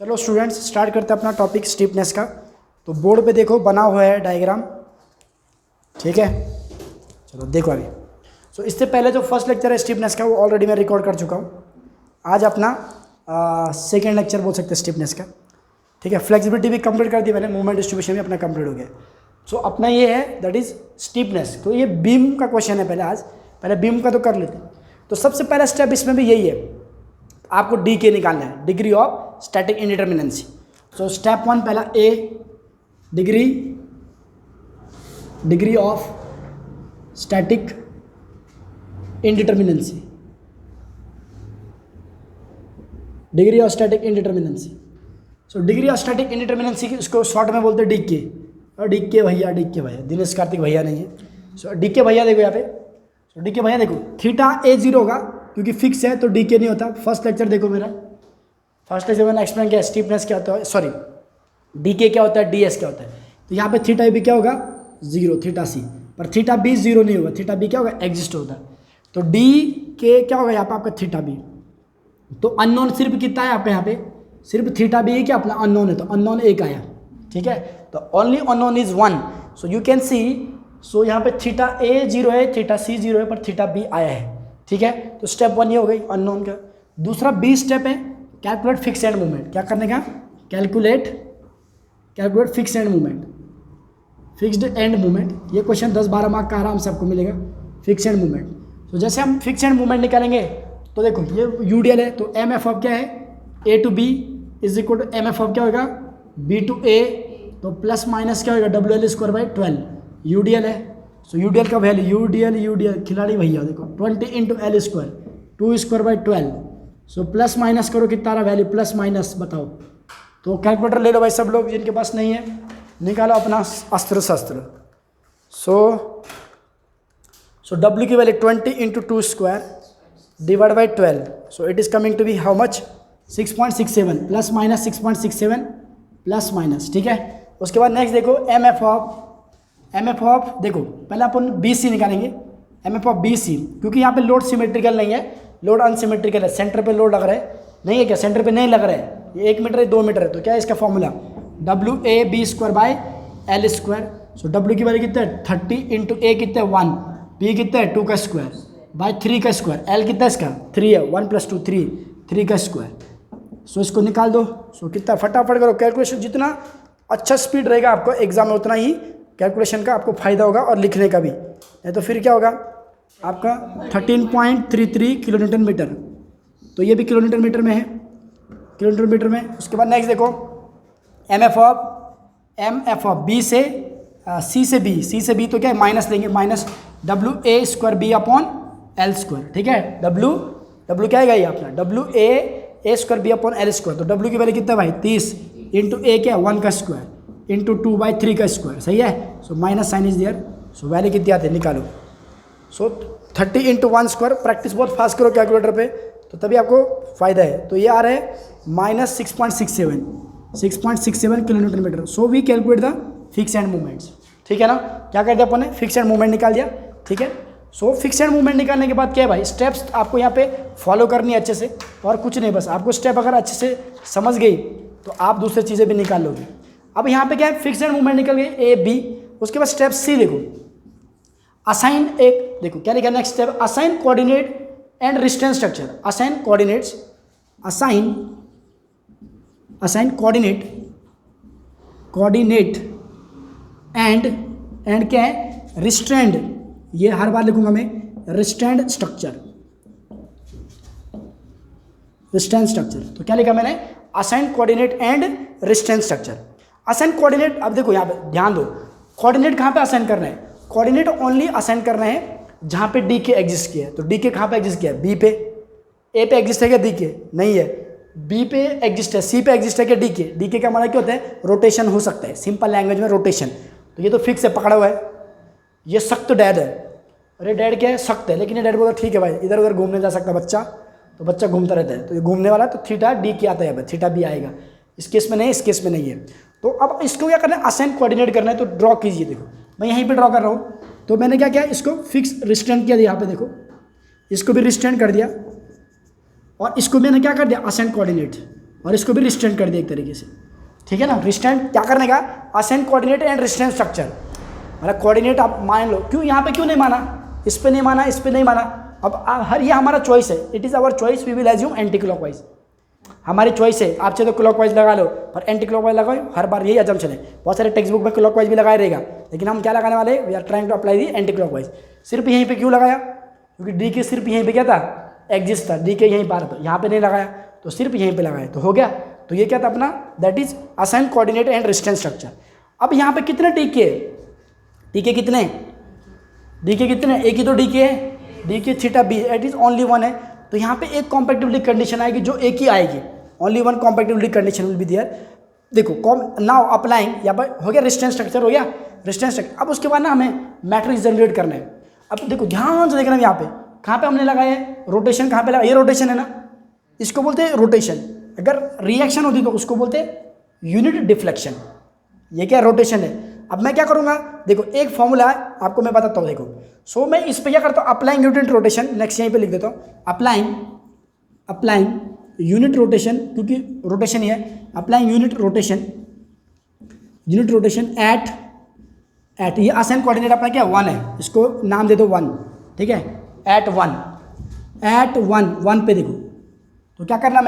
चलो students start करते हैं अपना टॉपिक स्टीपनेस का। तो बोर्ड पे देखो बना हुआ है डायग्राम, ठीक है। चलो देखो अभी। सो इससे पहले जो फर्स्ट लेक्चर है स्टीपनेस का वो ऑलरेडी मैं रिकॉर्ड कर चुका हूँ। आज अपना सेकेंड लेक्चर बोल सकते हैं स्टीपनेस का, ठीक है। फ्लेक्सिबिलिटी भी कंप्लीट कर दी मैंने, मूवमेंट डिस्ट्रीब्यूशन भी अपना कंप्लीट हो गया। सो अपना ये है दैट इज स्टीपनेस। तो ये बीम का क्वेश्चन है पहले बीम का तो कर लेते हैं। तो सबसे पहला स्टेप इसमें भी यही है, आपको डी के निकालना है, degree of static indeterminacy. So step one पहला A, degree of static indeterminacy, degree of static indeterminacy. So degree of static indeterminacy की इसको शॉर्ट में बोलते हैं डी के। और डी के भैया दिनेश कार्तिक भैया नहीं है। सो डी के भैया देखो यहाँ पे, सो डी के भैया देखो थीटा ए जीरो होगा क्योंकि फिक्स है तो डी के नहीं होता। फर्स्ट लेक्चर देखो मेरा, फर्स्ट लेक्चर मैंने एक्सप्लेन किया स्टीपनेस क्या होता है, सॉरी डी के क्या होता है, डी एस क्या होता है। तो यहाँ पे थीटा बी क्या होगा, जीरो, थीटा सी, पर थीटा बी जीरो नहीं होगा, थीटा बी क्या होगा, एग्जिस्ट होता है। तो डी के क्या होगा यहाँ पे आपका थीटा बी। तो अननोन सिर्फ कितना है यहाँ पे सिर्फ थीटा बी क्या अपना अननोन है, तो अननोन एक आया, ठीक है। तो only unknown is one. So you can see, so यहाँ पे थीटा ए जीरो है, थीटा सी जीरो है, पर थीटा बी आया है, ठीक है। तो स्टेप वन ये हो गई अननोन का। दूसरा बी स्टेप है कैलकुलेट फिक्स एंड मूवमेंट। क्या करने का, calculate fix and movement, fixed and movement. ये क्वेश्चन 10-12 मार्क का आराम से आपको मिलेगा, फिक्स एंड मूवमेंट। तो जैसे हम फिक्स एंड मूवमेंट निकालेंगे तो देखो ये यूडीएल है, तो एम एफ ऑफ क्या है, A to B is equal to M F of क्या होगा, बी टू ए, तो प्लस माइनस क्या होगा, W L square by 12 UDL है। सो यूडीएल का वैल्यू यूडीएल खिलाड़ी भैया देखो 20 into L square 2 square by 12। So plus minus करो कितना रहा वैल्यू, प्लस माइनस बताओ। तो कैलकुलेटर ले लो भाई सब लोग, जिनके पास नहीं है निकालो अपना अस्त्र शस्त्र। सो डब्ल्यू की value 20 into 2 square divide by 12। So it is coming to be how much, 6.67 plus minus 6.67 plus minus, ठीक है। उसके बाद नेक्स्ट देखो एम एफ ऑफ देखो पहले अपन बी सी निकालेंगे, M F of B C, क्योंकि यहाँ पे लोड सिमेट्रिकल नहीं है, लोड अनसिमेट्रिकल है। सेंटर पे लोड लग रहा है, नहीं है क्या, सेंटर पे नहीं लग रहा है, ये 1 मीटर है 2 मीटर है, तो क्या है इसका formula, W A B square by L square. So W की वैल्यू कितना है 30 इंटू ए कितना है 1, बी कितना है 2 का स्क्वायर बाय 3 का स्क्वायर, एल कितना है इसका 3 है, 1 + 2 3 का स्क्वायर। सो इसको निकाल दो। सो कितना फटाफट करो कैलकुलेशन, जितना अच्छा स्पीड रहेगा आपको एग्जाम में उतना ही कैलकुलेशन का आपको फायदा होगा और लिखने का भी, नहीं तो फिर क्या होगा आपका 13.33 किलोमीटर मीटर। तो ये भी किलोमीटर मीटर में है, किलोमीटर मीटर में। उसके बाद नेक्स्ट देखो एम एफ ऑफ बी से सी से बी तो क्या है माइनस लेंगे, minus W A square B upon L square, ठीक है। डब्ल्यू क्या है ये अपना, W A square B upon L square. तो डब्ल्यू की वैल्यू कितना है भाई 30 इंटू ए क्या 1 का स्क्वायर इंटू 2/3 का स्क्वायर, सही है। So minus sign is there. So value कितनी आती है निकालो। सो 30 इंटू 1 स्क्वायर, प्रैक्टिस बहुत फास्ट करो कैलकुलेटर पे तो तभी आपको फायदा है। तो ये आ रहा है minus 6.67 kilometre metre. So we calculate the fix end movements, ठीक है ना। क्या कर दिया अपन ने, फिक्स एंड मूवमेंट निकाल दिया, ठीक है। सो फिक्स एंड मूवमेंट निकालने के बाद क्या है भाई, स्टेप्स आपको यहाँ पे फॉलो करनी है अच्छे से, और कुछ नहीं, बस आपको स्टेप अगर अच्छे से समझ गई तो आप दूसरी चीज़ें भी निकाल लोगे। अब यहाँ पे क्या है, फिक्स एंड मूवमेंट निकल गई ए बी। उसके बाद स्टेप सी देखो, असाइन एक देखो क्या लिखा next step, assign coordinate and resistance structure. Assign coordinates, assign coordinate and क्या है, रिस्ट्रेंड, ये हर बार लिखूंगा मैं, रिस्ट्रेंड स्ट्रक्चर। तो क्या लिखा मैंने, assign coordinate and resistance structure. Assign coordinate, अब देखो यहाँ पे ध्यान दो, कोऑर्डिनेट कहाँ पे असाइन करना है, कोऑर्डिनेट ओनली असाइन करना है जहाँ पे डी के एग्जिस्ट किया है। तो डी के कहाँ पे एग्जिस्ट किया है, बी पे, ए पे एग्जिस्ट है क्या डी के, नहीं है, बी पे एग्जिस्ट है, सी पे एग्जिस्ट है क्या डी के का मतलब क्या होता है, रोटेशन हो सकता है, सिंपल लैंग्वेज में रोटेशन। तो ये तो फिक्स है, पकड़ा हुआ है, ये सख्त डैड है। अरे डैड क्या है, सख्त है, लेकिन ये डैड बोला ठीक है भाई इधर उधर घूमने जा सकता बच्चा, तो बच्चा घूमता रहता है, तो ये घूमने वाला, तो थीटा डी के आता है, थीटा बी आएगा, इस केस में नहीं, इस केस में नहीं है। तो अब इसको क्या करना है, असाइन कोऑर्डिनेट करना है। तो ड्रॉ कीजिए, देखो मैं यहीं पे ड्रॉ कर रहा हूँ। तो मैंने क्या किया, इसको फिक्स रिस्ट्रेंट किया, यहाँ पे देखो इसको भी रिस्ट्रेंट कर दिया, और इसको मैंने क्या कर दिया, असाइन कोऑर्डिनेट। और इसको भी रिस्ट्रेंट कर दिया एक तरीके से, ठीक है ना। रिस्ट्रेंट क्या करने का, assign coordinate and restraint structure, मतलब कोऑर्डिनेट आप मान लो, क्यों यहाँ पे क्यों नहीं माना, इस पे नहीं माना, इस पे नहीं माना। अब हर ये हमारा चॉइस है, it is our choice, we will assume anti clockwise, हमारी चॉइस है। आप चाहे तो क्लॉकवाइज लगा लो, पर एंटी क्लॉकवाइज लगाओ, हर बार यही अजम्पशन है। बहुत सारे टेक्स्ट बुक में क्लॉकवाइज भी लगाया रहेगा, लेकिन हम क्या लगाने वाले, we are trying to apply the anti clockwise. सिर्फ यहीं पे क्यों लगाया, क्योंकि डी के सिर्फ यहीं पे क्या था, एग्जिस्ट था, डी के यहीं पर था, यहाँ पे नहीं लगाया, तो सिर्फ यहीं पे लगाया तो हो गया। तो ये क्या था अपना, that is assign coordinate and restraint structure. अब यहाँ पे कितने डी के, डी के कितने, डी के कितने, एक ही तो डी के है, डी के theta B it is only one है। तो यहाँ पे एक कॉम्पैटिबिलिटी कंडीशन आएगी जो एक ही आएगी, only one compatibility condition will be there. देखो नाउ अप्लाइंग, यहाँ पर हो गया रिस्ट्रेंट स्ट्रक्चर, हो गया रिस्ट्रेंट स्ट्रक्चर। अब उसके बाद ना हमें मैट्रिक्स जनरेट करना है। अब देखो ध्यान से देखना, यहाँ पे कहाँ पे हमने लगाया है, रोटेशन कहाँ पे लगा, ये रोटेशन है ना, इसको बोलते हैं रोटेशन। अगर रिएक्शन होती तो उसको बोलते हैं यूनिट डिफ्लेक्शन। ये क्या रोटेशन है। अब मैं क्या करूँगा, देखो एक फॉर्मूला है आपको मैं बताता हूँ, देखो। सो मैं इस पर क्या करता हूँ, अप्लाइंग यूनिट रोटेशन, नेक्स्ट यहीं पे लिख देता हूँ, अप्लाइंग यूनिट रोटेशन, क्योंकि रोटेशन ही है, अप्लाइंग यूनिट रोटेशन एट ये असाइन कोऑर्डिनेट अपना क्या 1 है, इसको नाम दे दो 1, ठीक है, एट वन पे देखो। तो क्या करना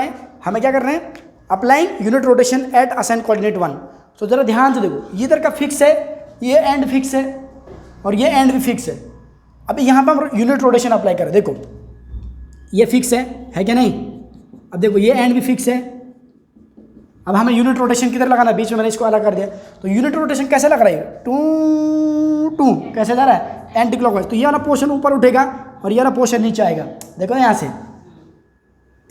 हमें क्या करना है, applying unit rotation eight assign coordinate 1। तो जरा ध्यान से देखो, ये इधर का फिक्स है, ये एंड फिक्स है, और ये एंड भी फिक्स है। अभी यहाँ पर हम यूनिट रोटेशन अप्लाई करें, देखो ये फिक्स है क्या नहीं। अब देखो ये एंड भी फिक्स है। अब हमें यूनिट रोटेशन किधर लगाना है, बीच में मैंने इसको अलग कर दिया। तो यूनिट रोटेशन कैसे लग रहा है, टू कैसे जा रहा है, एंटी क्लॉकवाइज। तो ये वाला पोर्शन ऊपर उठेगा और ये वाला पोर्शन नीचे आएगा। देखो यहाँ से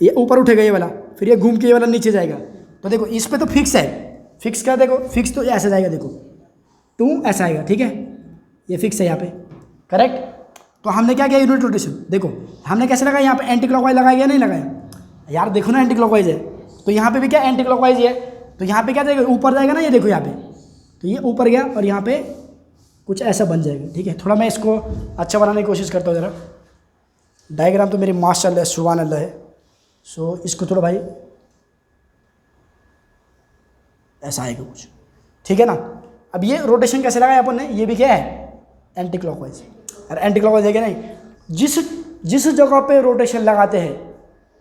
ये ऊपर उठेगा ये वाला, फिर ये घूम के ये वाला नीचे जाएगा। तो देखो इस पे तो फिक्स है, फिक्स क्या, देखो फिक्स तो ऐसे जाएगा, देखो 2 ऐसा आएगा, ठीक है, ये फिक्स है यहाँ पे, करेक्ट। तो हमने क्या किया, यूनिट रोटेशन देखो हमने कैसे लगाया, यहाँ पे एंटी क्लॉकवाइज लगाया या नहीं लगाया यार, देखो ना एंटी क्लॉकवाइज है, तो यहाँ पे भी क्या एंटी क्लॉकवाइज है। तो यहाँ पे क्या जाएगा, ऊपर जाएगा ना, ये देखो यहाँ पे, तो ये ऊपर गया और यहाँ पे कुछ ऐसा बन जाएगा, ठीक है। थोड़ा मैं इसको अच्छा बनाने की कोशिश करता हूँ, ज़रा डायग्राम तो मेरी माशाअल्लाह सुभान अल्लाह है। सो इसको थोड़ा भाई ऐसा आएगा कुछ, ठीक है ना। अब ये रोटेशन कैसे लगाया अपन ने, ये भी क्या है एंटी क्लॉकवाइज, और एंटी क्लॉकवाइज है क्या नहीं। जिस जगह पे रोटेशन लगाते हैं,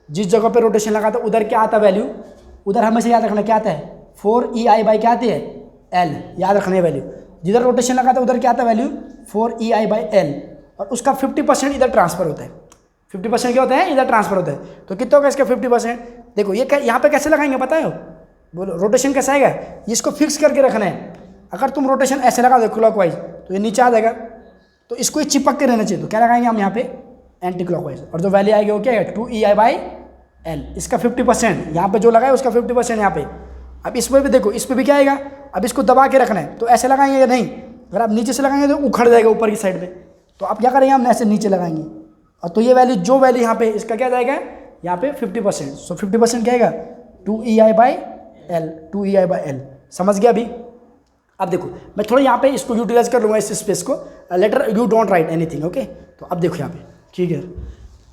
जिस जगह पे रोटेशन लगाते हैं उधर क्या आता है वैल्यू, उधर हमेशा याद रखना क्या आता है, 4EI क्या आती है, L, याद रखना है वैल्यू। जिधर रोटेशन लगाता है उधर क्या आता है वैल्यू, 4EI/L, और उसका 50% इधर ट्रांसफर होता है। 50% क्या होता है, इधर ट्रांसफर होता है। तो कितना होगा इसका 50%, देखो ये यहाँ पे कैसे लगाएंगे पता है, बोलो रोटेशन कैसा आएगा, इसको फिक्स करके रखना है। अगर तुम रोटेशन ऐसे लगा दो क्लॉकवाइज तो ये नीचे आ जाएगा, तो इसको चिपक के रहना चाहिए। तो क्या लगाएंगे हम यहाँ पे एंटी क्लॉकवाइज, और जो वैल्यू आएगी वो क्या है 2EI/L, इसका 50%, यहाँ पे जो लगाए उसका 50% यहाँ पे। अब इस पर भी देखो, इस पर भी क्या आएगा, अब इसको दबा के रखना है। तो ऐसे लगाएंगे या नहीं, अगर आप नीचे से लगाएंगे तो उखड़ जाएगा ऊपर की साइड में। तो आप क्या करेंगे, हम ऐसे नीचे लगाएंगे, और तो ये वैल्यू जो वैल्यू यहाँ पे इसका क्या जाएगा, यहाँ पे 50%। सो 50% क्या आएगा 2EI/L, समझ गया अभी। अब देखो मैं थोड़ा यहाँ पे इसको यूटिलाइज कर लूँगा, इस स्पेस को, later you don't write anything, okay. तो अब देखो यहाँ पे, ठीक है।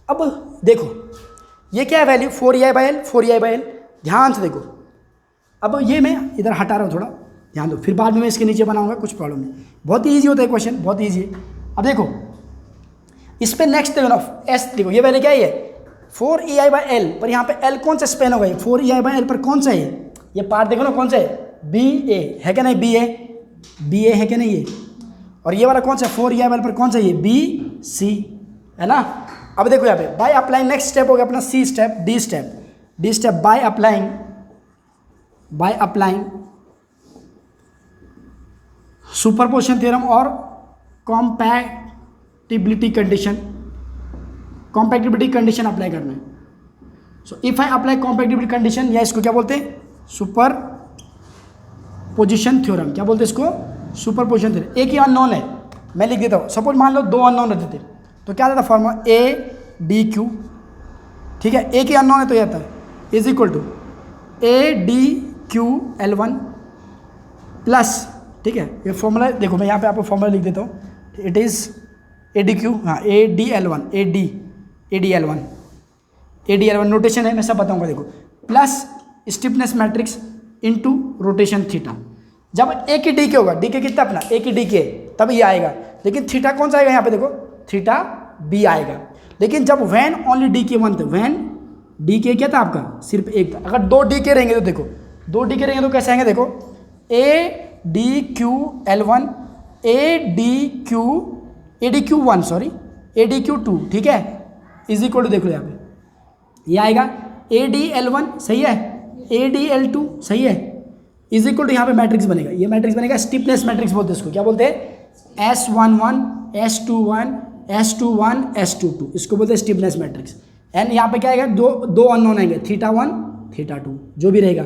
अब देखो ये क्या है वैल्यू, 4EI/L, ध्यान से देखो। अब ये मैं इधर हटा रहा हूँ, थोड़ा ध्यान दो, फिर बाद में मैं इसके नीचे बनाऊंगा, कुछ प्रॉब्लम नहीं, बहुत ही ईजी होता है क्वेश्चन, बहुत ईजी है। अब देखो इस पर नेक्स्ट देखो ना, एस देखो ये वैल्यू क्या है, 4EI/L, पर यहाँ पे L कौन सा स्पेन होगा, 4EI/L पर कौन सा है, ये पार्ट देखो ना कौन सा है, BA है क्या नहीं, BA है क्या नहीं ये, और ये वाला कौन सा 4EI/L पर कौन सा ये BC है ना। अब देखो यहाँ पे बाय अप्लाइंग, नेक्स्ट स्टेप हो गया अपना D step, by applying superposition theorem और कॉम्पैटिबिलिटी कंडीशन अप्लाई करना है। So if I apply compatibility condition, या इसको क्या बोलते हैं, सुपरपोजिशन थ्योरम, क्या बोलते हैं इसको, सुपरपोजिशन थ्योरम। एक ही अननोन है, मैं लिख देता हूँ, सपोज मान लो 2 अननोन रहते थे, तो क्या आता था फॉर्मूला ADQ, ठीक है, एक ही अननोन है तो ये आता है is equal to ADQL1 plus, ठीक है, ये फॉर्मूला देखो मैं यहाँ पे आपको फॉर्मूला लिख देता हूँ, इट इज़ ADQ, हाँ ADL1 नोटेशन है, मैं सब बताऊँगा, देखो plus stiffness matrix into rotation theta. जब ए की डी के होगा, डी के कितना अपना ए की डी के, तब ये आएगा। लेकिन थीटा कौन सा आएगा यहाँ पे देखो, थीटा बी आएगा। लेकिन जब वैन ओनली डी के वन थे, वैन डी के क्या था आपका, सिर्फ एक था। अगर दो डी के रहेंगे तो देखो, दो डी के रहेंगे तो कैसे आएंगे देखो, A D Q L one, A D Q one, sorry A D Q two, ठीक है, इज इक्वल टू देख लो यहाँ पे ये आएगा ए डी एल वन, सही है, ए डी एल टू, सही है, इज इक्वल टू यहाँ पे मैट्रिक्स बनेगा, ये मैट्रिक्स बनेगा स्टिफनेस मैट्रिक्स बोलते हैं इसको। क्या बोलते हैं, S11 S21 S21 S22, इसको बोलते हैं स्टिफनेस मैट्रिक्स। एंड यहाँ पे क्या आएगा, दो अननोन आएंगे, थीटा वन थीटा टू, जो भी रहेगा।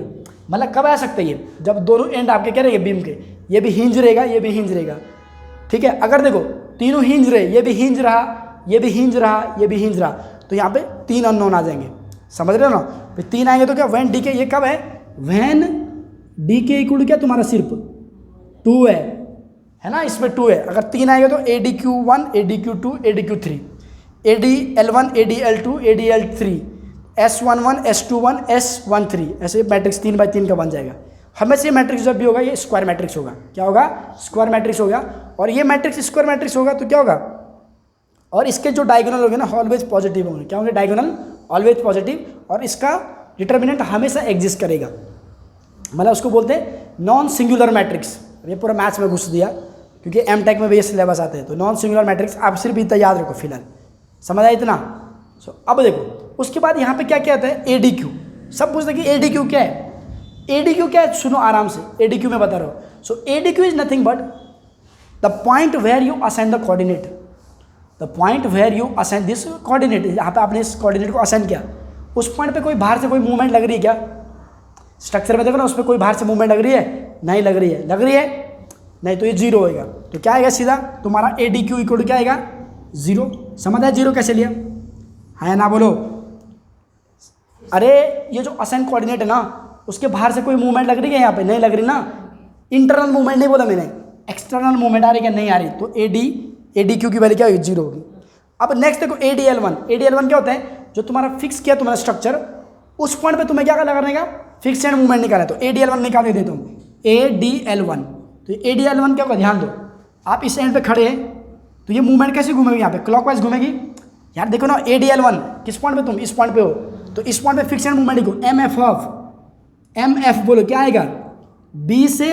मतलब कब आ सकता है ये, जब दोनों एंड आपके क्या रहेंगे बीम के, ये भी हिंज रहेगा, ये भी हिंज रहेगा, ठीक है। अगर देखो तीनों हिंज रहे, ये भी हिंज रहा, ये भी हिंज रहा, ये भी हिंज रहा, तो यहाँ पे तीन अननोन आ जाएंगे, समझ रहे हो ना। फिर तीन आएंगे तो क्या, वैन डी के, ये कब है, वैन डी के इक्वल क्या तुम्हारा सिर्फ 2 है ना, इसमें 2 है। अगर तीन आएंगे तो A D Q one, A D Q two, A D Q three, A D L one, A D L two, A D L three, S11 S21 S13, ऐसे मैट्रिक्स 3x3 का बन जाएगा। हमेशा ये मैट्रिक्स जब भी होगा ये स्क्वायर मैट्रिक्स होगा, क्या होगा, स्क्वायर मैट्रिक्स होगा। और ये मैट्रिक्स स्क्वायर मैट्रिक्स होगा तो क्या होगा, और इसके जो डायगोनल होंगे ना ऑलवेज पॉजिटिव होंगे, क्या होंगे, डायगोनल ऑलवेज पॉजिटिव, और इसका डिटर्मिनेंट हमेशा एग्जिस्ट करेगा, मतलब उसको बोलते हैं नॉन सिंगुलर मैट्रिक्स। ये पूरा मैथ्स में घुस दिया क्योंकि एम टेक में भी ये सिलेबस आते हैं, तो नॉन सिंगुलर मैट्रिक्स आप सिर्फ इतना याद रखो फिलहाल, समझ आया इतना। अब देखो उसके बाद यहाँ पे क्या क्या आता है, ए डी क्यू, सब पूछते हैं कि ए डी क्यू क्या है, ए डी क्यू क्या है, सुनो आराम से, ए डी क्यू में बता रहा हूँ। So A D Q is nothing but the point where you assign the coordinate, the point where you assign this coordinate, यहाँ पे आपने इस कोऑर्डिनेट को असाइन किया, उस पॉइंट पे कोई बाहर से कोई मूवमेंट लग रही है क्या, स्ट्रक्चर में देखो ना, उस पर कोई बाहर से मूवमेंट लग रही है, नहीं लग रही है, लग रही है नहीं, तो ये जीरो होएगा। तो क्या आएगा सीधा तुम्हारा A D Q equal to क्या आएगा, जीरो। समझ आया जीरो कैसे लिया, है ना, बोलो। अरे ये जो असाइन कोऑर्डिनेट है ना, उसके बाहर से कोई मूवमेंट लग रही है यहाँ पे, नहीं लग रही ना, इंटरनल मूवमेंट नहीं बोला मैंने, एक्सटर्नल मूवमेंट आ रही है क्या, नहीं आ रही, तो ए डी क्यू की वैल्यू क्या होगी, जीरो होगी। अब नेक्स्ट देखो A D L one, A D L one क्या होता है, जो तुम्हारा फिक्स किया तुम्हारा स्ट्रक्चर, उस पॉइंट पे तुम्हें क्या करने का, फिक्स एंड मूवमेंट निकालना है, तो ए डी एल वन निकाल के देता हूँ, ए डी एल वन। तो ए डी एल वन क्या होगा, ध्यान दो, आप इस एंड पे खड़े हैं तो ये मूवमेंट कैसे घूमेगी, यहाँ पे क्लॉकवाइज घूमेगी यार, देखो ना ए डी एल वन किस पॉइंट पे, तुम इस पॉइंट पे हो, तो इस पॉइंट पे फिक्स एंड मूवमेंट लिखो, एम एफ बोलो क्या आएगा, बी से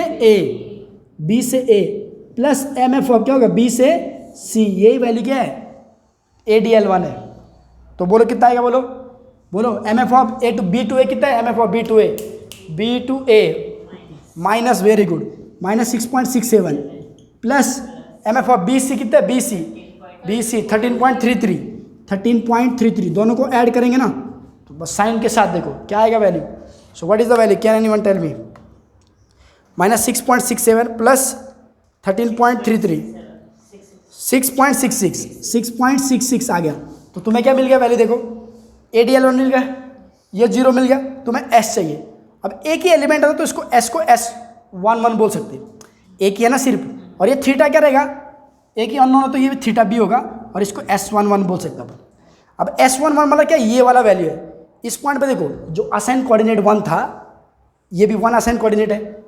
ए प्लस एम एफ क्या होगा, बी से सी, यही वैल्यू क्या है, ए डी एल वन है। तो बोलो कितना आएगा, बोलो M F of A to B to A कितना है, M F of B to A minus, very good, minus 6.67 plus M F of B C कितना है, बी सी 13.33, दोनों को ऐड करेंगे ना तो बस साइन के साथ देखो क्या आएगा value. So what is the value, can anyone tell me, minus 6.67 plus 13.33, 6.66 आ गया। तो तुम्हें क्या मिल गया वैल्यू, देखो ए डी एल वन मिल गया, ये जीरो मिल गया, तुम्हें एस चाहिए। अब एक ही एलिमेंट है तो इसको एस को S11 बोल सकते हैं, एक ही है ना सिर्फ, और ये थीटा क्या रहेगा, एक ही अननोन है तो ये भी थीटा बी होगा, और इसको S11 बोल सकते हैं। अब S11 मतलब क्या, ये वाला वैल्यू है। इस पॉइंट पे देखो जो असाइन कोऑर्डिनेट 1 था, ये भी 1 असाइन कोऑर्डिनेट है,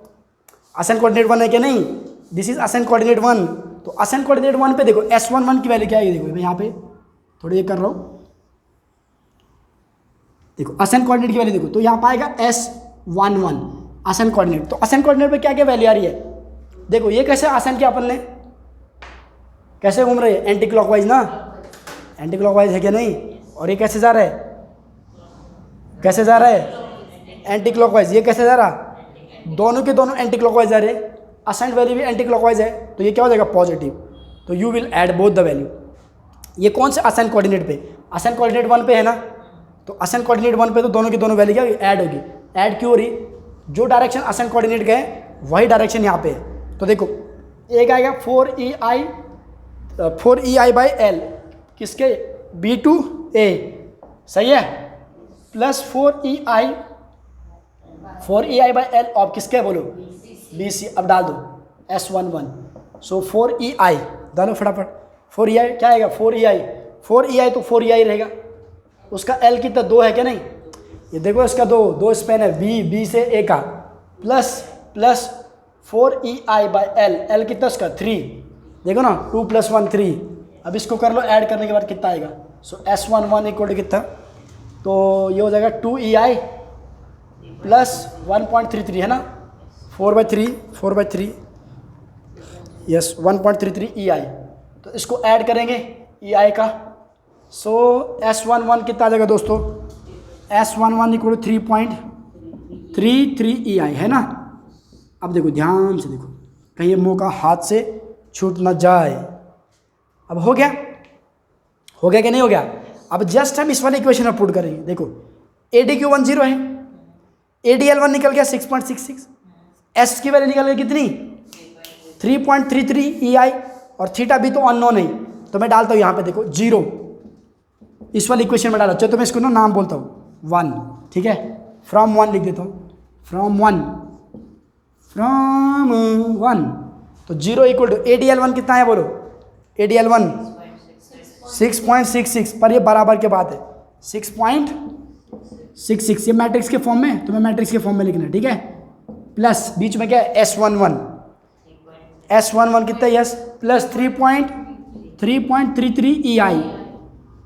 असाइन कोऑर्डिनेट 1 है क्या, नहीं, दिस इज असाइन कोऑर्डिनेट 1। तो असाइन कोऑर्डिनेट 1 पे देखो S11 की वैल्यू क्या है, देखो मैं यहाँ पे थोड़ी ये कर रहा हूँ, देखो असाइन कोऑर्डिनेट की वैल्यू देखो, तो यहाँ पाएगा S11 असाइन कोऑर्डिनेट। तो असाइन कोऑर्डिनेट पे क्या क्या वैल्यू आ रही है, देखो ये कैसे असाइन किया अपन ने, कैसे घूम रहे हैं, एंटी क्लॉकवाइज ना, एंटी क्लॉकवाइज है क्या, नहीं, और ये कैसे जा रहा है, कैसे जा रहा है, एंटी क्लॉकवाइज, ये कैसे जा रहा, दोनों के दोनों एंटी क्लॉकवाइज जा रहे हैं, असाइन वैल्यू भी एंटी क्लॉकवाइज है, तो ये क्या हो जाएगा, पॉजिटिव। तो you will add both the value. ये कौन से असाइन कोऑर्डिनेट पे, असाइन कोऑर्डिनेट 1 पे है ना, तो असाइन कोऑर्डिनेट 1 पे तो दोनों की दोनों वैल्यू क्या ऐड होगी, ऐड क्यों हो रही, जो डायरेक्शन असाइन कोऑर्डिनेट गए वही डायरेक्शन यहाँ पे है। तो देखो एक आएगा 4EI बाई एल, किसके, B2A, सही है, plus 4EI by L of किसके, बोलो BC। अब डाल दो S11, सो 4EI डालो फटाफट, 4EI क्या आएगा, 4EI तो 4EI रहेगा, उसका L कितना 2 है क्या, नहीं, ये देखो इसका दो स्पेन है, बी से ए का, प्लस 4EI/L, L कितना उसका 3, देखो ना 2 + 1 3। अब इसको कर लो, ऐड करने के बाद कितना आएगा, सो S11 इक्वल टू कितना, तो ये हो जाएगा 2EI प्लस 1.33 है ना, 4/3 यस 1.33 EI। तो इसको ऐड करेंगे EI का, सो S11 कितना आ जाएगा दोस्तों, S11 इक्वल टू 3.33 EI है ना। अब देखो ध्यान से देखो, कहीं ये मौका हाथ से छूट ना जाए। अब हो गया कि नहीं हो गया। अब जस्ट हम इस वाले इक्वेशन में पुट करेंगे। देखो ADQ1 0 है, ADL1 निकल गया 6.66, S की वैल्यू निकल गई कितनी 3.33 EI, और थीटा भी तो अननोन है, तो मैं डालता हूँ यहाँ पे देखो 0, इस वाले इक्वेशन में डाला। चलो तो मैं इसको ना नाम बोलता हूँ 1, ठीक है, फ्रॉम 1 लिख देता हूँ, फ्रॉम 1, तो 0 इक्वल टू ADL1 कितना है बोलो, ADL1 6.66, पर ये बराबर के बात है 6.66, ये मैट्रिक्स के फॉर्म में, तुम्हें मैट्रिक्स के फॉर्म में लिखना है, ठीक है। प्लस बीच में क्या है S11 कितना है, यस, प्लस 3.33 EI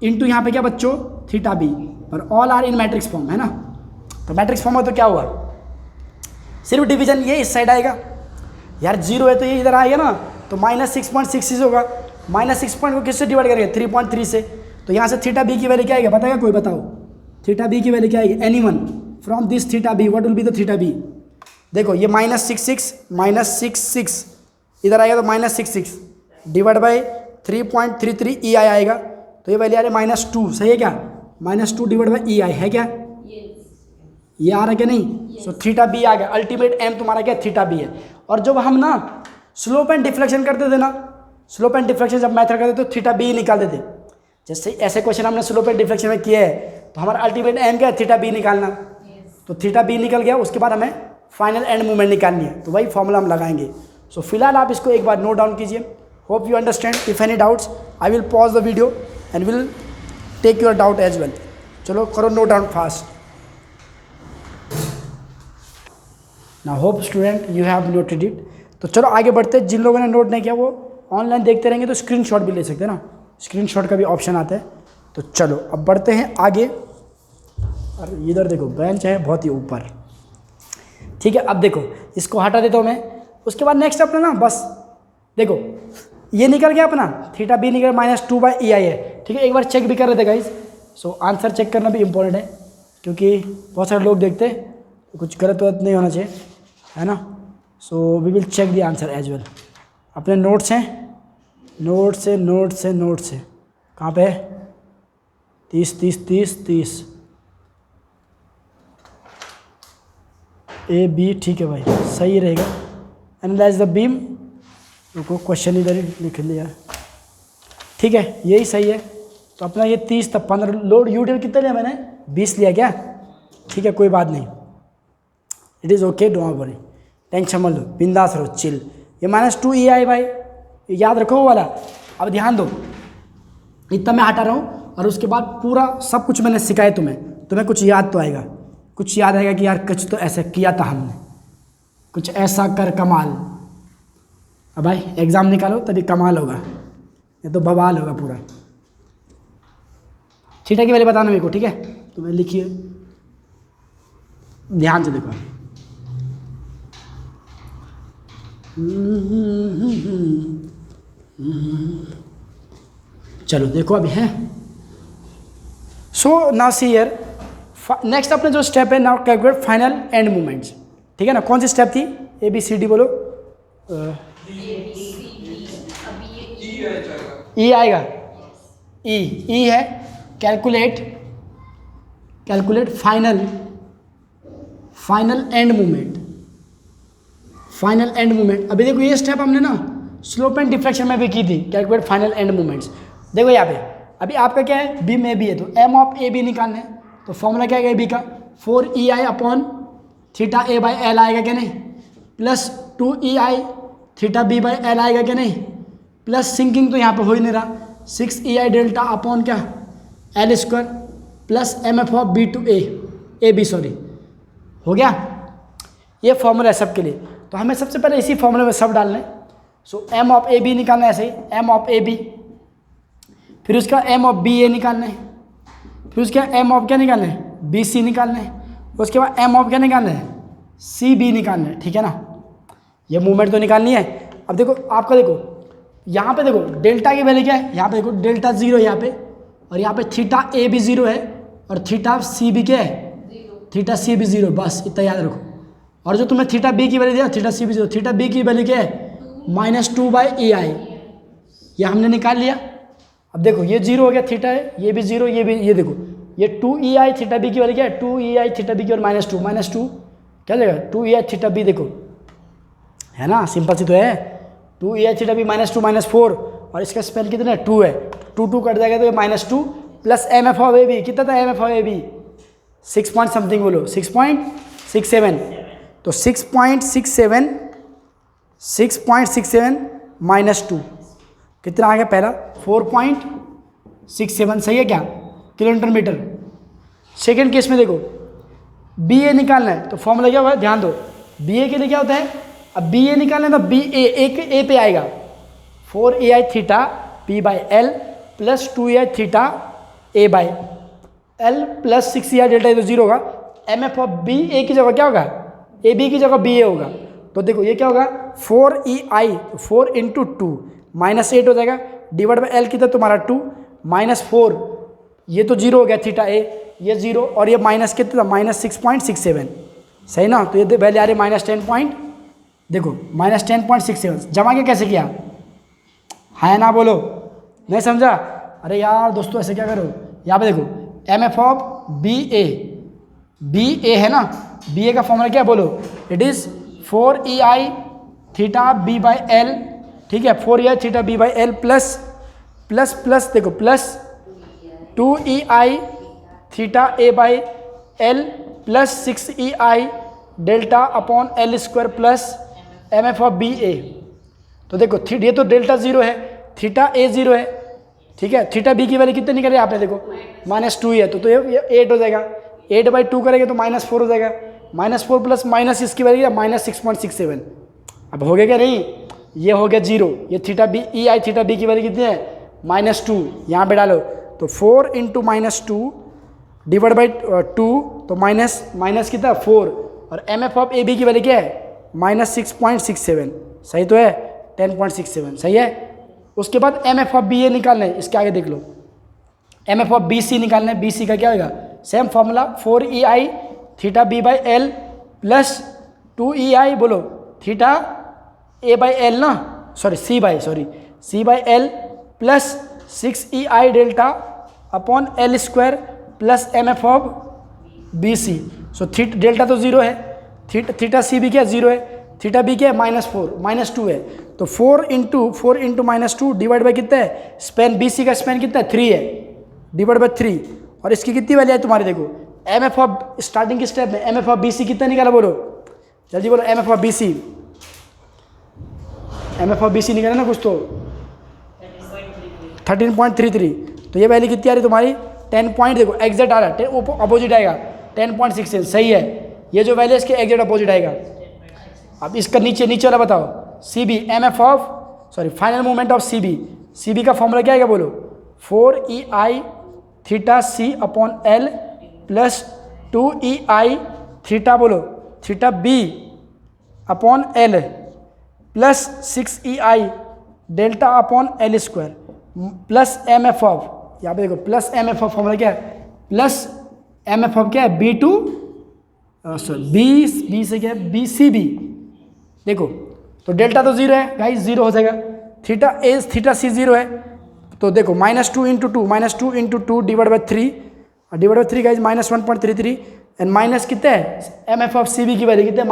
इंटू यहाँ पे क्या बच्चों थीटा बी, पर all are in matrix form है ना। तो मैट्रिक्स फॉर्म हो तो क्या हुआ, सिर्फ डिवीजन ये इस साइड आएगा यार, 0 है तो ये इधर आएगा ना, तो -6.66 होगा, -6 को किससे डिवाइड करेंगे 3.3 से, तो यहाँ से थीटा बी की वैल्यू क्या आएगा बताएगा कोई, बताओ थीटा बी की वैल्यू क्या आएगी, anyone from this theta B, what will be the theta B. देखो ये -66 इधर आएगा तो -66 डिवाइड बाई 3.33 EI आएगा, तो ये वैल्यू आ रही है -2, सही है क्या, -2 डिवाइड बाई EI है क्या, ये आ रहा है क्या नहीं, सो थीटा बी आ गया, अल्टीमेट एम तुम्हारा क्या थीटा बी है। और जब हम ना स्लोप एंड डिफ्लेक्शन करते थे ना, स्लोप एंड डिफ्लेक्शन जब मेथड करते तो थीटा बी निकालते थे, जैसे ऐसे क्वेश्चन हमने स्लोप एंड डिफ्लेक्शन में किया है, तो हमारा अल्टीमेट एम क्या है थीटा बी निकालना, तो थीटा बी निकल गया, उसके बाद हमें फाइनल एंड मूवमेंट निकालनी है, तो वही फॉर्मूला हम लगाएंगे। सो फिलहाल आप इसको एक बार नोट डाउन कीजिए, hope you understand, if any doubts I will pause the video and will take your doubt as well. चलो करो नोट डाउन फास्ट। ना hope student you have noted it. तो चलो आगे बढ़ते हैं, जिन लोगों ने नोट नहीं किया वो ऑनलाइन देखते रहेंगे तो स्क्रीनशॉट भी ले सकते हैं ना, स्क्रीनशॉट का भी ऑप्शन आता है। तो चलो अब बढ़ते हैं आगे, और इधर देखो बेंच है बहुत ही ऊपर, ठीक है। अब देखो इसको हटा देता हूँ मैं, उसके बाद नेक्स्ट अपना ना बस देखो ये निकल गया अपना थीटा बी निकल -2/EI है, ठीक है। एक बार चेक भी कर रहे थे गाइज, सो आंसर चेक करना भी इम्पोर्टेंट है, क्योंकि बहुत सारे लोग देखते हैं तो कुछ गलत वलत नहीं होना चाहिए, है ना। So we will check the answer as well. अपने नोट्स हैं, नोट्स है कहाँ पे है, 30 A B, ठीक है भाई सही रहेगा। एनालाइज द बीम, रुको क्वेश्चन इधर ही लिख लिया, ठीक है यही सही है। तो अपना ये 30 तक 15 लोड यूटिल कितना लिया मैंने 20 लिया क्या, ठीक है कोई बात नहीं, it is okay, don't worry, tension मत लो, बिंदास रहो, चिल। ये -2 EI भाई याद रखो वो वाला। अब ध्यान दो, इतना मैं हटा रहा हूँ, और उसके बाद पूरा सब कुछ मैंने सिखाया तुम्हें कुछ याद तो आएगा, कुछ याद आएगा कि यार कुछ तो ऐसा किया था हमने, कुछ ऐसा कर कमाल। अब भाई एग्ज़ाम निकालो तभी कमाल होगा, ये तो बवाल होगा पूरा। थीटा की वैल्यू बताना मेरे को, ठीक है। तो मैं लिखिए ध्यान से देखो, चलो देखो अभी है। So now see here, next अपने जो स्टेप है now calculate final and movements, ठीक है ना। कौन सी स्टेप थी, ABCD बोलो, E आएगा, E है कैलकुलेट फाइनल एंड मूवमेंट। अभी देखो ये स्टेप हमने ना स्लोप एंड डिफ्लेक्शन में भी की थी, कैलकुलेट फाइनल एंड मूवमेंट्स। देखो यहाँ पे अभी आपका क्या है, बीम AB है, तो M ऑफ AB निकालना है, तो फॉर्मूला क्या है AB का 4EI अपॉन थीटा A/L आएगा क्या नहीं, प्लस 2EI थीटा B/L आएगा क्या नहीं, प्लस सिंकिंग तो यहाँ पे हो ही नहीं रहा, 6EI डेल्टा अपॉन क्या L² plus MF of B to A, A B sorry, हो गया। ये फॉर्मूला है सबके लिए, तो हमें सबसे पहले इसी फॉर्मूले में सब डालना है। सो एम ऑफ ए बी निकालना है, ऐसे ही एम ऑफ ए बी, फिर उसका एम ऑफ बी ए निकालना है, फिर उसका एम ऑफ क्या निकालना है, बी सी निकालना है, उसके बाद एम ऑफ क्या निकालना है, सी बी निकालना है, ठीक है ना। ये मूवमेंट तो निकालनी है। अब देखो आपका, देखो यहाँ पे देखो डेल्टा की वैल्यू क्या है, यहाँ पे देखो डेल्टा 0 है यहाँ पे, और यहाँ पे थीटा ए भी 0 है, और थीटा सी भी क्या है, थीटा सी भी 0, बस इतना याद रखो। और जो तुम्हें थीटा बी की वैल्यू दिया, थीटा सी भी 0, थीटा बी की वैल्यू क्या है, -2/EI, ये हमने निकाल लिया। अब देखो ये 0 हो गया, थीटा है, ये भी 0, ये भी, ये देखो ये 2EI थीटा बी की वैल्यू क्या है, 2EI थीटा बी की और -2 क्या जाएगा, 2EI थीटा बी, देखो है ना, सिंपल सी तो है, 2EI थीटा बी -2 -4, और इसका स्पेन कितना है, 2 है, 2 कट जाएगा तो ये -2 plus M F of A B, कितना था M F of A B, 6 point something, बोलो 6.67, तो 6.67 -2 कितना आ गया, पहला 4.67, सही है क्या, किलोमीटर मीटर। सेकेंड केस में देखो बी ए निकालना है, तो फॉर्मूला क्या होगा, ध्यान दो, बी ए के लिए क्या होता है, अब बी ए निकालना है तो बी ए पे आएगा 4EI theta P/L plus 2EI theta A/L plus 6EI delta, ये तो 0 होगा। एम एफ ऑफ बी ए की जगह क्या होगा, ए बी की जगह बी ए होगा, तो देखो ये क्या होगा 4EI, 4 × 2 -8 हो जाएगा, डिवाइड बाई एल कितना तुम्हारा 2 -4, ये तो 0 हो गया थीटा ए, ये 0, और ये माइनस कितना था, -6.67, सही ना। तो ये वैल्यू आ रही -10 देखो -10.67, जमा के कैसे किया, है ना, बोलो नहीं समझा, अरे यार दोस्तों ऐसे क्या करो, यहाँ पे देखो एम एफ ऑफ बी ए है ना, बी ए का फॉर्मूला क्या है, बोलो, it is 4EI theta B/L, ठीक है, 4EI थीटा B/L प्लस देखो plus 2EI theta A/L plus 6EI delta upon L square plus M F of B A. तो देखो ये तो डेल्टा 0 है, थीटा ए 0 है, ठीक है, थीटा बी की वैल्यू कितने निकले आपने, देखो -2 ही है, तो ये 8 हो जाएगा, 8/2 करेंगे तो -4 हो जाएगा, -4 प्लस माइनस इसकी वैल्यू -6.67, अब हो गया क्या, नहीं, ये हो गया 0, ये theta B EI theta B की वैल्यू कितनी है, -2, यहाँ पे डालो, तो 4 × -2 डिवाइड बाई 2, तो माइनस कितना 4, और M F of A B की वैल्यू क्या है, -6.67, सही तो है, 10.67, सही है। उसके बाद M F of B A निकालना है, इसके आगे देख लो, M F of B C निकालना है, बी सी का क्या होगा, same formula 4EI theta B/L plus 2EI बोलो थीटा A/L ना, C/L plus 6EI delta upon L square plus M F of B C. So delta तो 0 है, theta सी भी क्या 0 है, थीटा बी क्या है -2 है, तो 4 × -2 डिवाइड बाई कितना है, स्पेन बी सी का स्पेन कितना है 3 है, डिवाइड बाई 3, और इसकी कितनी वैल्यू है तुम्हारी, देखो एम एफ ऑफ स्टार्टिंग के स्टेप में M F of B C कितना निकाला, बोलो जल्दी बोलो, M F of B C निकाला ना कुछ, तो 13.33, तो ये वैल्यू कितनी आ रही तुम्हारी 10 पॉइंट, देखो एग्जैक्ट आ रहा है, अपोजिट आएगा 10.67, सही है, ये जो वैल्यू इसके एग्जैक्ट अपोजिट आएगा। अब इसका नीचे वाला बताओ, C B M F of final movement of C B का फॉर्मूला क्या आएगा, बोलो 4EI theta C upon L plus 2EI theta, बोलो theta B upon L plus 6EI delta upon L square plus M F of, यहाँ पे देखो plus M F of formula क्या है, प्लस एम एफ ऑफ क्या है B2 B से क्या है BCB, देखो तो डेल्टा तो 0 है गाइस, 0 हो जाएगा, थीटा सी 0 है, तो देखो -2 × 2 divide by 3 guys -1.33, and minus कितना है M F of C B की वैल्यू कितने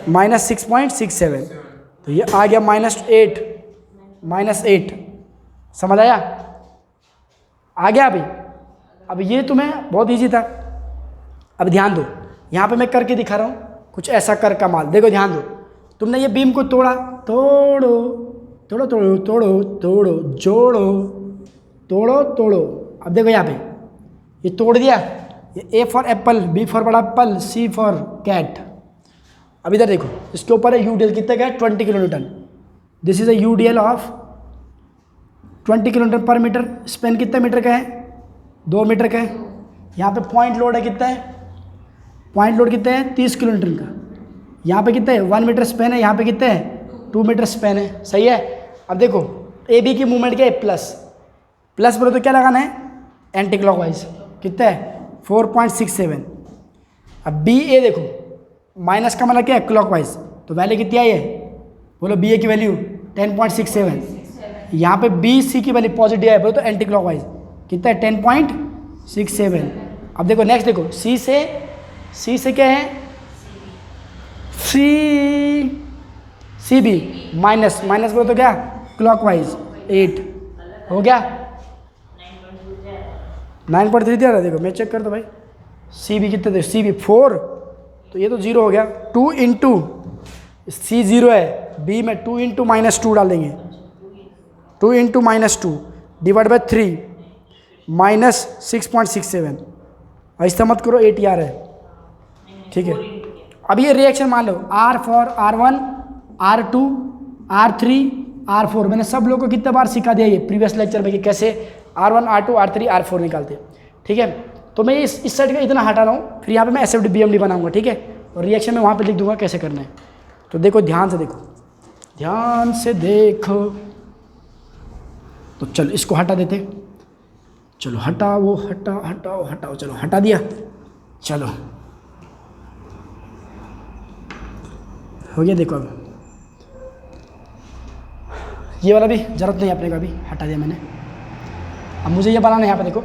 -6.67, तो ये आ गया -8, समझ आया, आ गया अभी। अब ये तुम्हें बहुत इजी था। अब ध्यान दो, यहाँ पे मैं करके दिखा रहा हूँ कुछ ऐसा कर कमाल, देखो ध्यान दो, तुमने ये बीम को तोड़ा, जोड़ो, अब देखो यहाँ पे ये तोड़ दिया, ये A for apple, B for बड़ा एप्पल, सी फॉर कैट। अब इधर देखो, इसके ऊपर है यूडीएल कितने का है 20 kilo Newton. This is a UDL of 20 kilo Newton पर मीटर। स्पेन कितने मीटर का है 2 मीटर का है। यहाँ पे पॉइंट लोड है कितना है, पॉइंट लोड कितना है 30 किलो न्यूटन का। यहाँ पे कितना है 1 मीटर स्पेन है, यहाँ पे कितना है 2 मीटर स्पेन है, सही है। अब देखो ए बी की मूवमेंट क्या है प्लस, प्लस बोलो तो क्या लगाना है एंटी क्लॉकवाइज, कितना है 4.67। अब बी ए देखो माइनस का मतलब क्या है क्लॉकवाइज, तो वैल्यू कितनी आई है बोलो बी ए की वैल्यू 10.67। यहाँ पे बी सी की वैल्यू पॉजिटिव है बोलो तो एंटी क्लॉकवाइज कितना है 10.67। अब देखो नेक्स्ट देखो सी से क्या है सी बी माइनस बोलो तो क्या क्लॉकवाइज 8 हो गया 9.3 दिया रहा। देखो मैं चेक कर दो भाई, सी बी कितने थे, सी बी 4 तो ये तो 0 हो गया। 2 इंटू सी 0 है, बी में 2 इंटू -2 डालेंगे, 2 इंटू -2 डिवाइड बाई 3 माइनस 6.67। ऐसा मत करो 8 यार है, ठीक है। अब ये रिएक्शन मान लो R for R1 R2 R3 R4। मैंने सब लोगों को कितने बार सिखा दिया ये प्रीवियस लेक्चर में कि कैसे R1 R2 R3 R4 निकालते हैं, ठीक है। तो मैं इस साइड का इतना हटा रहा हूँ, फिर यहाँ पे मैं SFD BMD बनाऊंगा, ठीक है। और रिएक्शन में वहाँ पे लिख दूंगा कैसे करना है। तो देखो ध्यान से देखो, ध्यान से देखो। तो चलो इसको हटा देते, चलो हटाओ हटाओ, चलो हटा दिया। चलो हो गया। देखो अब ये वाला भी जरूरत नहीं अपने का, भी हटा दिया मैंने। अब मुझे ये बनाना है यहाँ पे देखो।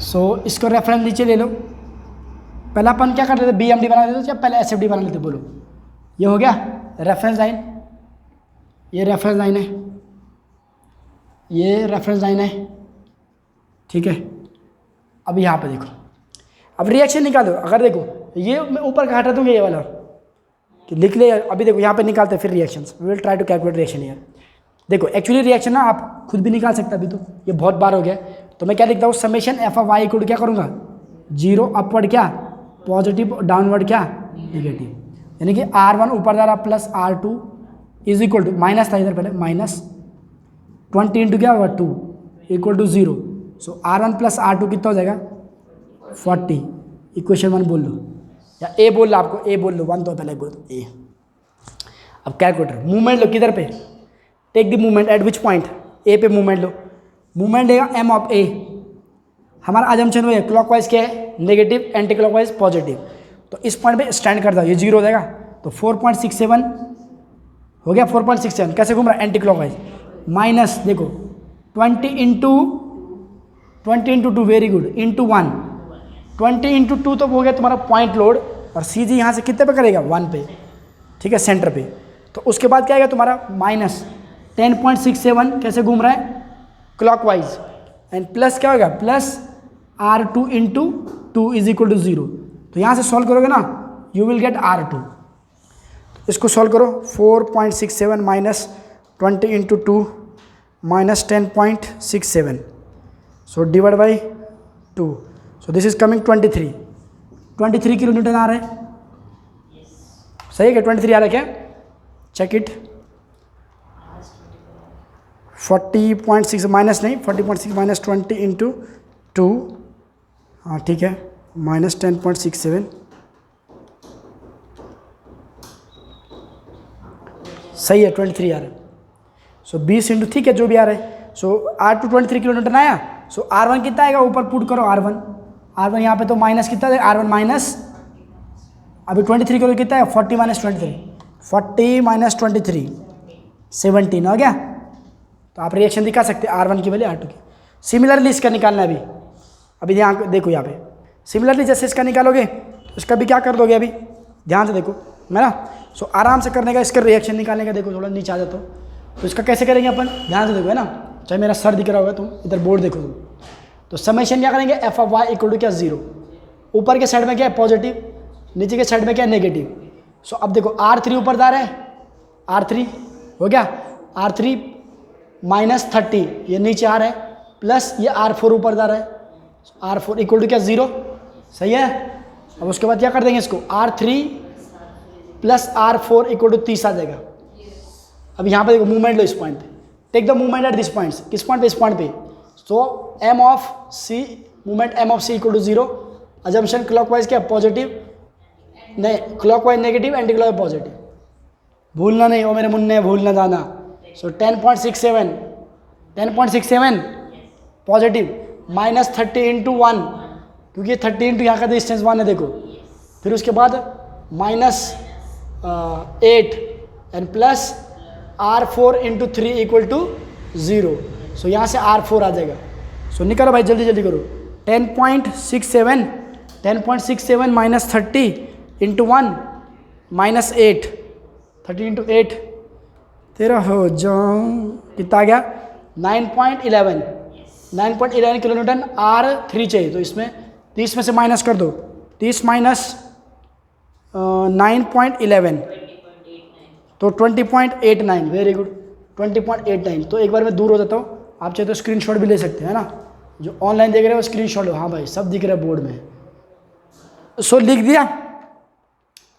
सो इसको रेफरेंस नीचे ले लो। पहला अपन क्या कर लेते BMD बना लेते या पहले SFD बना लेते बोलो। ये हो गया रेफरेंस लाइन, ये रेफरेंस लाइन है, ये रेफरेंस लाइन है, ठीक है। अब यहाँ पे देखो, अब रिएक्शन निकालो। अगर देखो ये मैं ऊपर का हटा दूंगा ये वाला कि लिख ले। अभी देखो यहाँ पे निकालते हैं फिर reactions, we will try to calculate reaction यार। देखो एक्चुअली रिएक्शन ना आप खुद भी निकाल सकते अभी तो ये बहुत बार हो गया। तो मैं क्या लिखता हूँ summation F of Y equal क्या करूँगा 0 अपवर्ड क्या पॉजिटिव, डाउनवर्ड क्या नेगेटिव, यानी कि R1 ऊपर जा रहा plus R2 is equal to minus था इधर पहले माइनस 20 इंटू क्या होगा 2 equal to 0। So R1 plus R2 कितना हो जाएगा 40। इक्वेशन 1 बोल लो या ए बोल लो, आपको ए बोल लो, 1 तो पहले बोल दो ए। अब कैलकुलेटर मूवमेंट लो किधर पे, take the movement at which point, A पे मूवमेंट लो। मूवमेंट लेगा एम ऑफ ए। हमारा अजम्पशन वो है क्लॉकवाइज क्या है नेगेटिव, एंटी क्लॉकवाइज पॉजिटिव। तो इस पॉइंट पे स्टैंड कर दो, ये 0 हो जाएगा। तो 4.67 हो गया 4.67। कैसे घूम रहा है एंटी क्लॉकवाइज। माइनस देखो 20 into 2 very good into 1, 20 into 2 तो हो गया तुम्हारा पॉइंट लोड। और सी जी यहाँ से कितने पे करेगा 1 पे, ठीक है सेंटर पे। तो उसके बाद क्या आएगा तुम्हारा माइनस 10.67 कैसे घूम रहा है क्लॉकवाइज, एंड प्लस क्या होगा plus R2 into 2 is equal to 0। तो यहाँ से सॉल्व करोगे ना यू विल गेट R2। इसको सॉल्व करो 4.67 minus 20 into 2 minus 10.67 so divide by 2। So this is coming 23 kilo newton आ रहा है, सही है क्या 23 आ रहा है क्या, चेक इट। 40.6 माइनस नहीं 40.6 माइनस 20 इंटू 2, हाँ ठीक है माइनस 10.67 सही है 23 आ रहा है। सो 20 इंटू ठीक है जो भी आ रहा है। सो R2 23 किलो न्यूटन आया। सो R1 कितना आएगा ऊपर पुट करो R1 यहाँ पे तो माइनस कितना है R1 माइनस अभी 23 किलो कितना है 40 माइनस 23 40 माइनस 23 17 हो गया। तो आप रिएक्शन दिखा सकते हैं R1 की वैल्यू R2 की। सिमिलरली इसका निकालना है अभी यहाँ देखो यहाँ पे सिमिलरली जैसे इसका निकालोगे तो इसका भी क्या कर दोगे अभी ध्यान से देखो है ना। सो आराम से करने का इसका रिएक्शन निकालने का। देखो थोड़ा नीचे आ जाता तो इसका कैसे करेंगे अपन ध्यान से देखो है ना, चाहे मेरा सर दिख रहा होगा तुम इधर बोर्ड देखो तुम। तो समेशन क्या करेंगे F of Y equal to क्या 0, ऊपर के साइड में क्या है पॉजिटिव, नीचे के साइड में क्या है नेगेटिव। सो अब देखो R3 ऊपर जा रहा है R3 हो गया R3 माइनस 30 ये नीचे आ रहा है प्लस ये R4 ऊपर जा रहा है। R4 इक्वल टू क्या 0, सही है। अब उसके बाद क्या कर देंगे इसको, R3 plus R4 equal to 30 आ जाएगा। अब यहाँ पे देखो मूवमेंट लो इस पॉइंट पे, take the movement at this point, किस पॉइंट पे, इस पॉइंट पे। तो M of C, movement M of C equal to 0, assumption clockwise क्या पॉजिटिव, नहीं clockwise negative, anti clockwise positive, भूलना नहीं, वो मेरे मुन्ने भूल ना जाना। सो 10.67 पॉजिटिव, माइनस 30 इंटू 1, क्योंकि 30 इंटू यहाँ का डिस्टेंस 1 है देखो, फिर उसके बाद minus 8 and plus R4 into 3 equal to 0। So यहाँ से R4 आ जाएगा। सो निकालो भाई, जल्दी जल्दी करो। 10.67 माइनस 30 इंटू 1 माइनस 8, 30 इंटू 8 तेरा हो जाऊँ, कितना आ गया 9.11 किलो न्यूटन। R3 चाहिए, तो इसमें 30 में से माइनस कर दो, 30 माइनस 9.11 तो 20.89, वेरी गुड 20.89। तो एक बार मैं दूर हो जाता हूँ, आप चाहे तो स्क्रीनशॉट भी ले सकते हैं ना, जो ऑनलाइन देख रहे हो स्क्रीनशॉट लो। हाँ भाई सब दिख रहा है बोर्ड में। सो लिख दिया।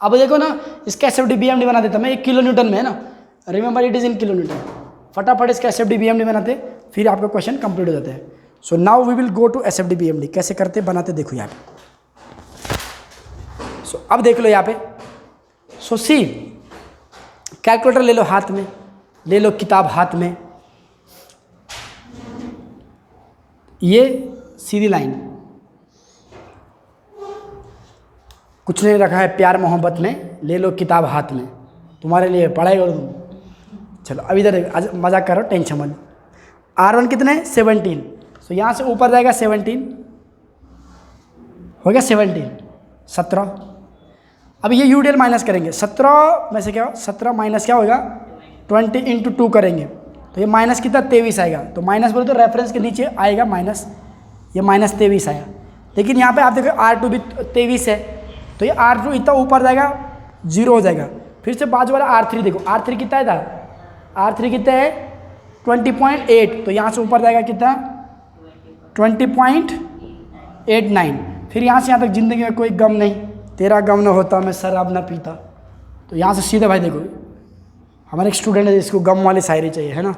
अब देखो ना, इसका एसएफडी बीएमडी बना देता मैं, 1 किलो न्यूटन में है ना, remember it is in kilo Newton. फटाफट इसका एसएफडी बीएमडी बनाते, फिर आपका क्वेश्चन कंप्लीट हो जाता है। So now we will go to SFD BMD, कैसे करते बनाते देखो यहाँ पे। सो अब देख लो यहाँ पे। सो सी, कैलकुलेटर ले लो हाथ में, ले लो किताब हाथ में, ये सीधी लाइन, कुछ नहीं रखा है प्यार मोहब्बत में, ले लो किताब हाथ में, तुम्हारे लिए पढ़ाई करो तुम। चलो अब इधर मजाक करो, टेंशन मत। R1 कितने 17, तो यहाँ से ऊपर जाएगा 17, हो गया 17। अब ये यूडीएल माइनस करेंगे, 17 में से क्या, 17 माइनस क्या होगा 20 इंटू 2 करेंगे, तो ये माइनस कितना 23 आएगा। तो माइनस बोले तो रेफरेंस के नीचे आएगा माइनस, ये माइनस 23 आया। लेकिन यहाँ पे आप देखो R2 भी 23 है, तो ये R2 इतना ऊपर जाएगा 0 हो जाएगा। फिर से बाजू वाला R3 देखो, R3 कितना था, R3 कितना है 20.8, तो यहाँ से ऊपर जाएगा कितना 20.89। फिर यहाँ से यहाँ तक ज़िंदगी में कोई गम नहीं, तेरा गम ना होता मैं शराब ना पीता। तो यहाँ से सीधे भाई देखो, हमारे एक स्टूडेंट है जिसको गम वाली शायरी चाहिए है ना,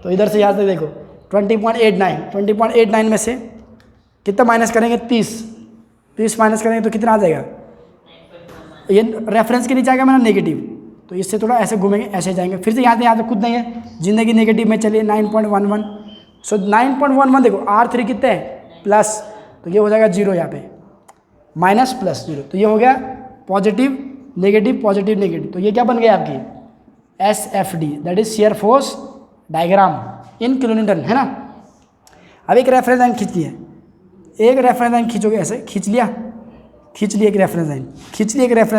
तो इधर से यहाँ तक देखो 20.89 में से कितना माइनस करेंगे 30 माइनस करेंगे तो कितना आ जाएगा, ये रेफरेंस के नीचे आएगा मेरा नेगेटिव, तो इससे थोड़ा ऐसे घूमेंगे, ऐसे जाएंगे। फिर से यहाँ से खुद नहीं है, ज़िंदगी नेगेटिव में चलिए 9.11। सो 9.11 देखो R3 कितने है प्लस, तो ये हो जाएगा 0 यहाँ पे, माइनस प्लस 0, तो ये हो गया पॉजिटिव नेगेटिव पॉजिटिव नेगेटिव। तो ये क्या बन गया आपकी SFD, that is shear force diagram in kilo Newton, है ना। अब एक रेफरेंस लाइन खींचती है, एक रेफरेंस लाइन खींचोगे, ऐसे खींच ली एक रेफरेंस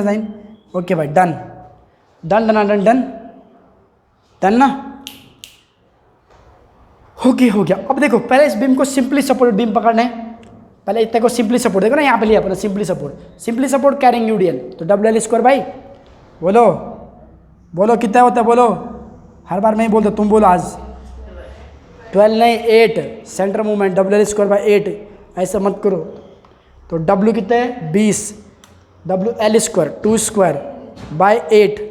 लाइन, ओके भाई डन ना, हो गया। अब देखो पहले इस बीम को सिंपली सपोर्टेड बीम पकड़ना है, पहले इतने को सिंपली सपोर्ट देखो ना, यहाँ पे लिया अपना सिंपली सपोर्ट कैरिंग यूडीएल, तो WL² भाई बोलो कितना होता है, बोलो हर बार मैं ही बोलता, तुम बोलो आज 12 नहीं 8, सेंटर मूवमेंट WL²/8, ऐसा मत करो। तो W कितना है 20, WL² 2²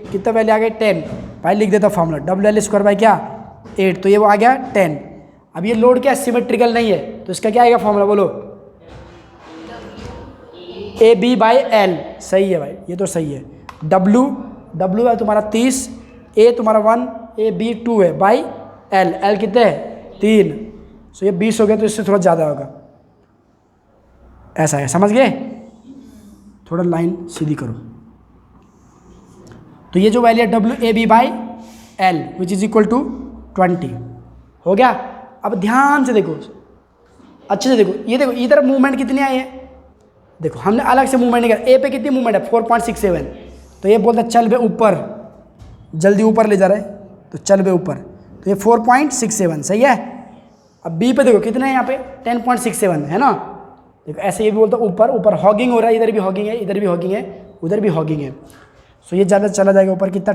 कितना वैल्यू आ गई 10, भाई लिख देता फॉर्मूला WL² क्या 8, तो ये वो आ गया 10। अब ये लोड क्या सिमेट्रिकल नहीं है, तो इसका क्या आएगा फॉर्मूला बोलो, AB/L, सही है भाई, ये तो सही है। W है तुम्हारा 30, A तुम्हारा 1, AB 2 है, बाई L कितने है 3, सो ये 20 हो गया, तो इससे थोड़ा ज़्यादा होगा, ऐसा है, समझ गए। थोड़ा लाइन सीधी करो, तो ये जो वैल्यू है WAB/L which is equal to 20 हो गया। अब ध्यान से देखो, अच्छे से देखो, ये देखो इधर मूवमेंट कितनी आई है, देखो हमने अलग से मूवमेंट नहीं किया। ए पे कितनी मूवमेंट है 4.67, तो ये बोलता चल बे ऊपर, जल्दी ऊपर ले जा रहा है, तो चल बे ऊपर, तो ये 4.67 सही है। अब बी पे देखो कितना है यहाँ पे 10.67 है ना, देखो ऐसे ये भी बोलता ऊपर हॉगिंग हो रहा है, इधर भी हॉगिंग है, इधर भी हॉगिंग है, उधर भी हॉगिंग है, सो ये ज़्यादा चला जाएगा ऊपर कितना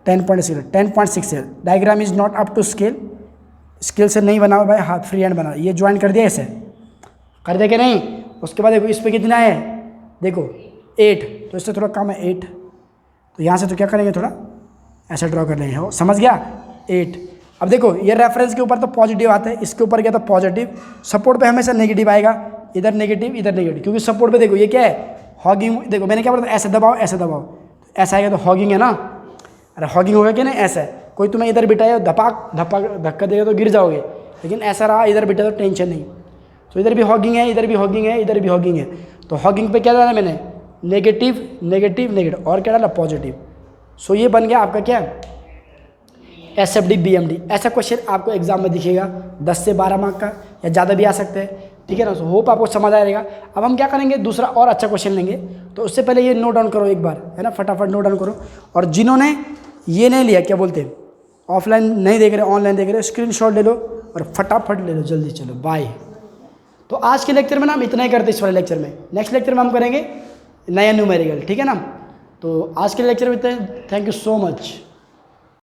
10.67। Diagram is not up to scale, scale से नहीं बना हुआ भाई, हाथ फ्री हैंड बना, ये ज्वाइन कर दिया ऐसे, कर दिया कि नहीं। उसके बाद देखो इस पे कितना है, देखो 8, तो इससे थोड़ा कम है 8, तो यहाँ से तो क्या करेंगे, थोड़ा ऐसा ड्रॉ कर लेंगे, हो समझ गया 8। अब देखो ये रेफरेंस के ऊपर तो पॉजिटिव आता है, इसके ऊपर क्या था पॉजिटिव, सपोर्ट पे हमेशा नेगेटिव आएगा, इधर नेगेटिव इधर नेगेटिव, क्योंकि सपोर्ट पे देखो ये क्या है हॉगिंग, देखो मैंने क्या बोला था ऐसे दबाओ ऐसे दबाओ, ऐसा आएगा तो हॉगिंग है ना, अरे हॉगिंग होगा कि नहीं, ऐसा है, कोई तुम्हें इधर बिठाए धपाक धपाक धक्का देगा तो गिर जाओगे, लेकिन ऐसा रहा इधर बिठा तो टेंशन नहीं। तो इधर भी हॉगिंग है, इधर भी हॉगिंग है, इधर भी हॉगिंग है, तो हॉगिंग पे क्या डाला मैंने नेगेटिव नेगेटिव नेगेटिव, और क्या डाला पॉजिटिव। सो ये बन गया आपका क्या SFD BMD। ऐसा क्वेश्चन आपको एग्जाम में दिखेगा 10 से 12 मार्क का, या ज़्यादा भी आ सकते हैं, ठीक है ना। सो होप आपको समझ आएगा। अब हम क्या करेंगे, दूसरा और अच्छा क्वेश्चन लेंगे, तो उससे पहले ये नोट डाउन करो एक बार, है ना, फटाफट नोट डाउन करो। और जिन्होंने ये नहीं लिया, क्या बोलते हैं, ऑफलाइन नहीं देख रहे ऑनलाइन देख रहे, स्क्रीनशॉट ले लो और फटाफट ले लो जल्दी, चलो बाय। तो आज के लेक्चर में ना हम इतना ही करते इस वाले लेक्चर में, नेक्स्ट लेक्चर में हम करेंगे नया न्यूमेरिकल, ठीक है ना। तो आज के लेक्चर में इतना, थैंक यू सो मच।